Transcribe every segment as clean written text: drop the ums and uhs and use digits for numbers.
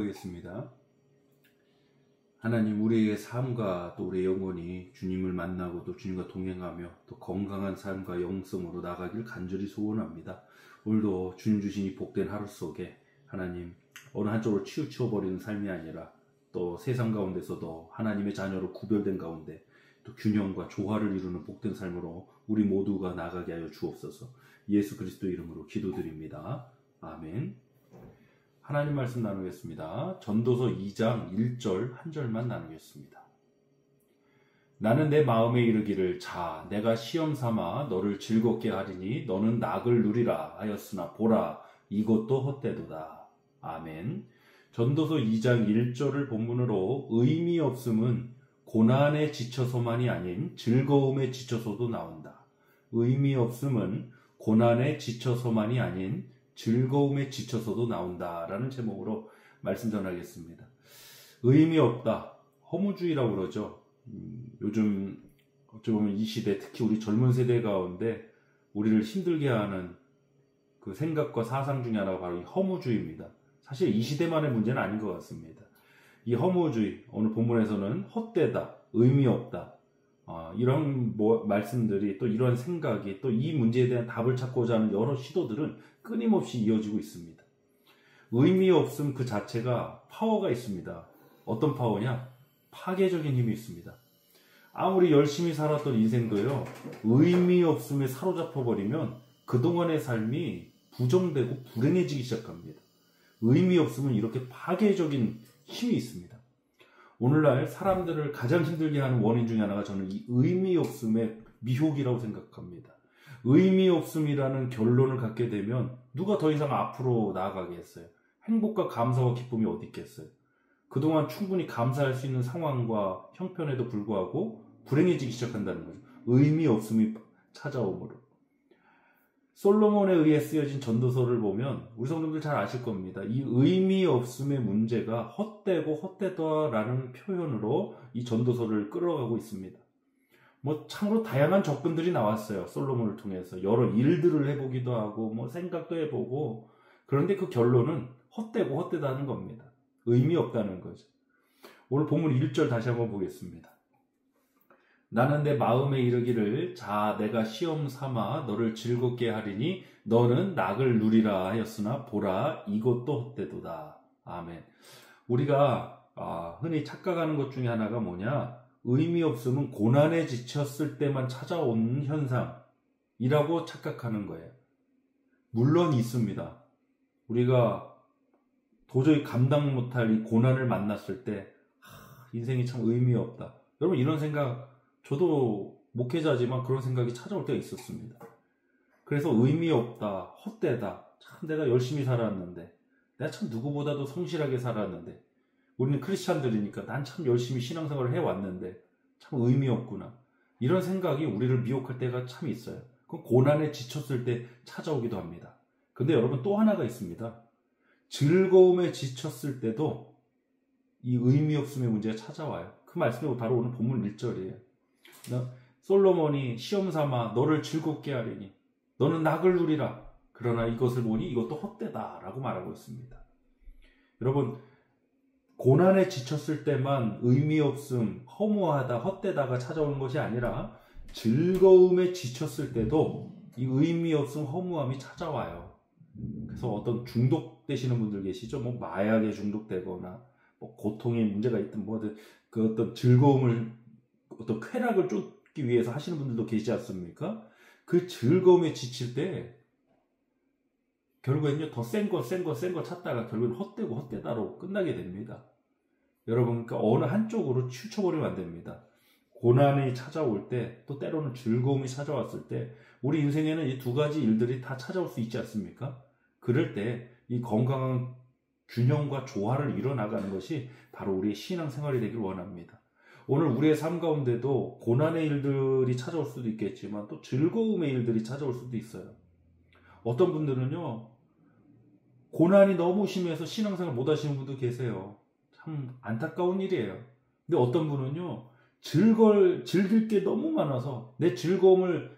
기도하겠습니다. 하나님, 우리의 삶과 또 우리의 영혼이 주님을 만나고 또 주님과 동행하며 또 건강한 삶과 영성으로 나가길 간절히 소원합니다. 오늘도 주님 주신 이 복된 하루 속에 하나님, 어느 한쪽으로 치우쳐버리는 삶이 아니라 또 세상 가운데서도 하나님의 자녀로 구별된 가운데 또 균형과 조화를 이루는 복된 삶으로 우리 모두가 나가게 하여 주옵소서. 예수 그리스도 이름으로 기도드립니다. 아멘. 하나님 말씀 나누겠습니다. 전도서 2장 1절 한 절만 나누겠습니다. 나는 내 마음에 이르기를 자 내가 시험 삼아 너를 즐겁게 하리니 너는 낙을 누리라 하였으나 보라 이것도 헛되도다. 아멘. 전도서 2장 1절을 본문으로 의미 없음은 고난에 지쳐서만이 아닌 즐거움에 지쳐서도 나온다. 의미 없음은 고난에 지쳐서만이 아닌 즐거움에 지쳐서도 나온다라는 제목으로 말씀 전하겠습니다. 의미 없다, 허무주의라고 그러죠. 요즘 어찌 보면 이 시대, 특히 우리 젊은 세대 가운데 우리를 힘들게 하는 그 생각과 사상 중에 하나가 바로 이 허무주의입니다. 사실 이 시대만의 문제는 아닌 것 같습니다. 이 허무주의, 오늘 본문에서는 헛되다, 의미 없다, 이런 말씀들이 또 이런 생각이 또 이 문제에 대한 답을 찾고자 하는 여러 시도들은 끊임없이 이어지고 있습니다. 의미 없음 그 자체가 파워가 있습니다. 어떤 파워냐? 파괴적인 힘이 있습니다. 아무리 열심히 살았던 인생도요, 의미 없음에 사로잡혀버리면 그동안의 삶이 부정되고 불행해지기 시작합니다. 의미 없음은 이렇게 파괴적인 힘이 있습니다. 오늘날 사람들을 가장 힘들게 하는 원인 중에 하나가 저는 이 의미 없음의 미혹이라고 생각합니다. 의미 없음이라는 결론을 갖게 되면 누가 더 이상 앞으로 나아가겠어요? 행복과 감사와 기쁨이 어디 있겠어요? 그동안 충분히 감사할 수 있는 상황과 형편에도 불구하고 불행해지기 시작한다는 거죠. 의미 없음이 찾아오므로. 솔로몬에 의해 쓰여진 전도서를 보면 우리 성도들 잘 아실 겁니다. 이 의미 없음의 문제가 헛되고 헛되다라는 표현으로 이 전도서를 끌어가고 있습니다. 참으로 다양한 접근들이 나왔어요. 솔로몬을 통해서 여러 일들을 해보기도 하고 생각도 해보고, 그런데 그 결론은 헛되고 헛되다는 겁니다. 의미 없다는 거죠. 오늘 본문 1절 다시 한번 보겠습니다. 나는 내 마음에 이르기를 자 내가 시험 삼아 너를 즐겁게 하리니 너는 낙을 누리라 하였으나 보라 이것도 헛되도다. 아멘. 우리가 흔히 착각하는 것 중에 하나가 뭐냐? 의미 없음은 고난에 지쳤을 때만 찾아오는 현상이라고 착각하는 거예요. 물론 있습니다. 우리가 도저히 감당 못할 이 고난을 만났을 때 인생이 참 의미 없다. 여러분 이런 생각, 저도 목회자지만 그런 생각이 찾아올 때가 있었습니다. 그래서 의미 없다, 헛되다, 참 내가 열심히 살았는데, 내가 참 누구보다도 성실하게 살았는데, 우리는 크리스찬들이니까 난 참 열심히 신앙생활을 해왔는데 참 의미 없구나. 이런 생각이 우리를 미혹할 때가 참 있어요. 그건 고난에 지쳤을 때 찾아오기도 합니다. 근데 여러분 또 하나가 있습니다. 즐거움에 지쳤을 때도 이 의미 없음의 문제가 찾아와요. 그 말씀이 바로 오늘 본문 1절이에요. 솔로몬이 시험 삼아 너를 즐겁게 하리니 너는 낙을 누리라. 그러나 이것을 보니 이것도 헛되다라고 말하고 있습니다. 여러분, 고난에 지쳤을 때만 의미 없음, 허무하다, 헛되다가 찾아오는 것이 아니라 즐거움에 지쳤을 때도 이 의미 없음, 허무함이 찾아와요. 그래서 어떤 중독되시는 분들 계시죠? 마약에 중독되거나 고통에 문제가 있든 뭐든 그 어떤 즐거움을, 어떤 쾌락을 쫓기 위해서 하시는 분들도 계시지 않습니까? 그 즐거움에 지칠 때 결국엔요 더 센 거 찾다가 결국엔 헛되고 헛되다로 끝나게 됩니다. 여러분, 그러니까 어느 한쪽으로 치우쳐버리면 안 됩니다. 고난이 찾아올 때, 또 때로는 즐거움이 찾아왔을 때 우리 인생에는 이 두 가지 일들이 다 찾아올 수 있지 않습니까? 그럴 때 이 건강한 균형과 조화를 이뤄나가는 것이 바로 우리의 신앙생활이 되길 원합니다. 오늘 우리의 삶 가운데도 고난의 일들이 찾아올 수도 있겠지만 또 즐거움의 일들이 찾아올 수도 있어요. 어떤 분들은요, 고난이 너무 심해서 신앙생활 못 하시는 분도 계세요. 참 안타까운 일이에요. 근데 어떤 분은요, 즐길 게 너무 많아서 내 즐거움을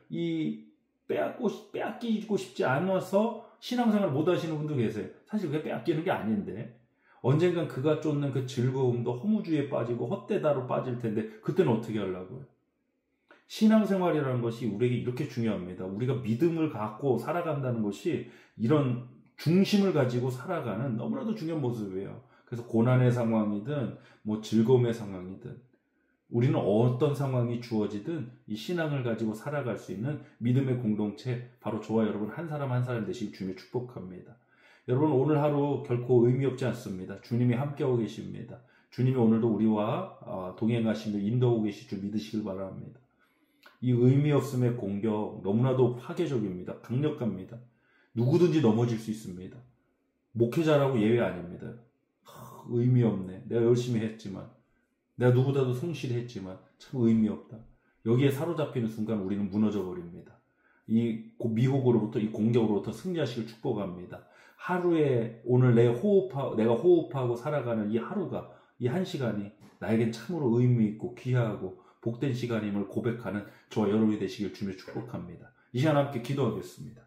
빼앗기고 싶지 않아서 신앙생활 못 하시는 분도 계세요. 사실 그게 빼앗기는 게 아닌데, 언젠간 그가 쫓는 그 즐거움도 허무주의에 빠지고 헛되다로 빠질 텐데 그때는 어떻게 하려고요? 신앙생활이라는 것이 우리에게 이렇게 중요합니다. 우리가 믿음을 갖고 살아간다는 것이 이런 중심을 가지고 살아가는 너무나도 중요한 모습이에요. 그래서 고난의 상황이든 즐거움의 상황이든 우리는 어떤 상황이 주어지든 이 신앙을 가지고 살아갈 수 있는 믿음의 공동체, 바로 저와 여러분 한 사람 한 사람 되시길 주님의 축복합니다. 여러분, 오늘 하루 결코 의미 없지 않습니다. 주님이 함께하고 계십니다. 주님이 오늘도 우리와 동행하시며 인도하고 계실 줄 믿으시길 바랍니다. 이 의미 없음의 공격 너무나도 파괴적입니다. 강력합니다. 누구든지 넘어질 수 있습니다. 목회자라고 예외 아닙니다. 의미 없네. 내가 열심히 했지만, 내가 누구보다도 성실히 했지만 참 의미 없다. 여기에 사로잡히는 순간 우리는 무너져 버립니다. 이 미혹으로부터, 이 공격으로부터 승리하시길 축복합니다. 하루에 오늘 내가 호흡하고 살아가는 이 하루가, 이 한 시간이 나에겐 참으로 의미 있고 귀하고 복된 시간임을 고백하는 저와 여러분이 되시길 주님의 축복합니다. 이 시간 함께 기도하겠습니다.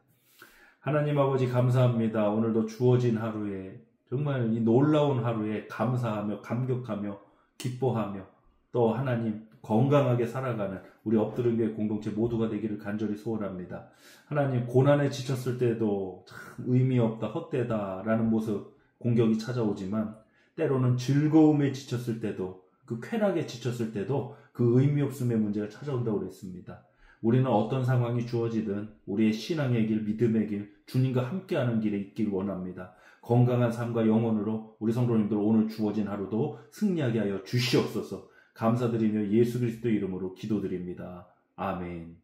하나님 아버지, 감사합니다. 오늘도 주어진 하루에, 정말 이 놀라운 하루에 감사하며 감격하며 기뻐하며 또 하나님 건강하게 살아가는 우리 엎드린 교회 공동체 모두가 되기를 간절히 소원합니다. 하나님, 고난에 지쳤을 때도 참 의미 없다, 헛되다 라는 모습 공격이 찾아오지만, 때로는 즐거움에 지쳤을 때도, 그 쾌락에 지쳤을 때도 그 의미 없음의 문제가 찾아온다고 그랬습니다. 우리는 어떤 상황이 주어지든 우리의 신앙의 길, 믿음의 길, 주님과 함께하는 길에 있길 원합니다. 건강한 삶과 영혼으로 우리 성도님들 오늘 주어진 하루도 승리하게 하여 주시옵소서. 감사드리며 예수 그리스도 이름으로 기도드립니다. 아멘.